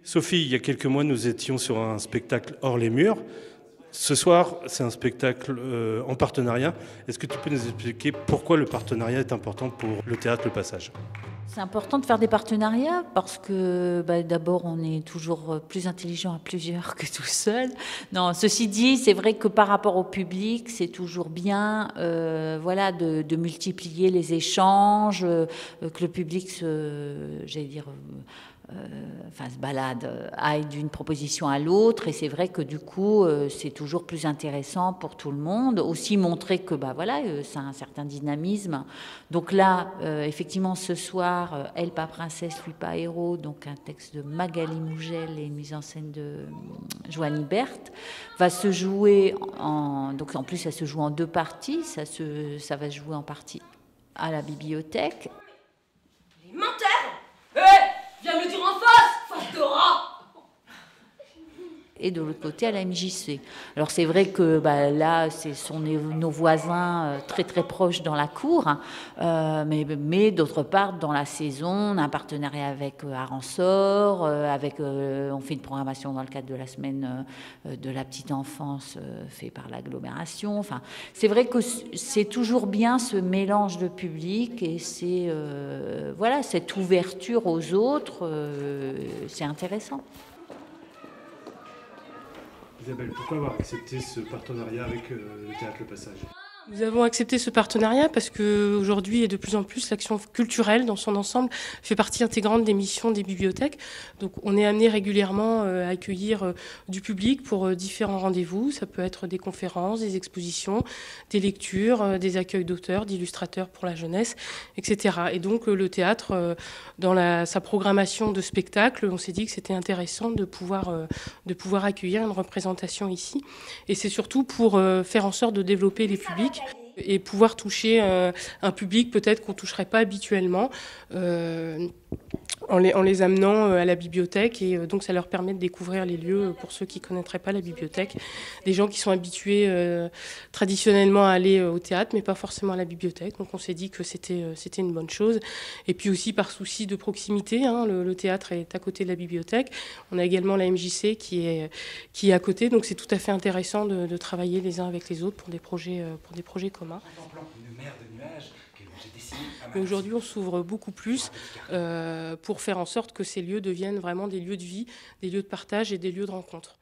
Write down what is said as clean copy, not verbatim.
Sophie, il y a quelques mois, nous étions sur un spectacle hors les murs. Ce soir, c'est un spectacle en partenariat. Est-ce que tu peux nous expliquer pourquoi le partenariat est important pour le théâtre Le Passage ? C'est important de faire des partenariats parce que d'abord on est toujours plus intelligent à plusieurs que tout seul. Non, ceci dit, c'est vrai que par rapport au public, c'est toujours bien de multiplier les échanges, que le public se balade, aille d'une proposition à l'autre, et c'est vrai que du coup c'est toujours plus intéressant pour tout le monde. Aussi montrer que ça a un certain dynamisme. Donc là, effectivement, ce soir, Elle pas princesse, lui pas héros, donc un texte de Magali Mougel et une mise en scène de Joanie Berthe, va se jouer donc en plus ça se joue en deux parties. Ça va se jouer en partie à la bibliothèque. Les menteurs, viens me le dire en face de rat. Et de l'autre côté à la MJC. Alors c'est vrai que là, ce sont nos voisins très très proches dans la cour, mais d'autre part, dans la saison, on a un partenariat avec Aransor, on fait une programmation dans le cadre de la semaine de la petite enfance fait par l'agglomération. Enfin, c'est vrai que c'est toujours bien ce mélange de public et cette ouverture aux autres, c'est intéressant. Isabelle, pourquoi avoir accepté ce partenariat avec le Théâtre Le Passage ? Nous avons accepté ce partenariat parce qu'aujourd'hui et de plus en plus l'action culturelle dans son ensemble fait partie intégrante des missions des bibliothèques. Donc on est amené régulièrement à accueillir du public pour différents rendez-vous. Ça peut être des conférences, des expositions, des lectures, des accueils d'auteurs, d'illustrateurs pour la jeunesse, etc. Et donc le théâtre, dans sa programmation de spectacles, on s'est dit que c'était intéressant de pouvoir accueillir une représentation ici. Et c'est surtout pour faire en sorte de développer les publics et pouvoir toucher un public peut-être qu'on ne toucherait pas habituellement en les amenant à la bibliothèque. Et donc ça leur permet de découvrir les lieux pour ceux qui ne connaîtraient pas la bibliothèque. Des gens qui sont habitués traditionnellement à aller au théâtre mais pas forcément à la bibliothèque. Donc on s'est dit que c'était une bonne chose. Et puis aussi par souci de proximité, le théâtre est à côté de la bibliothèque. On a également la MJC qui est à côté. Donc c'est tout à fait intéressant de travailler les uns avec les autres pour des projets communs. Mais aujourd'hui, on s'ouvre beaucoup plus pour faire en sorte que ces lieux deviennent vraiment des lieux de vie, des lieux de partage et des lieux de rencontre.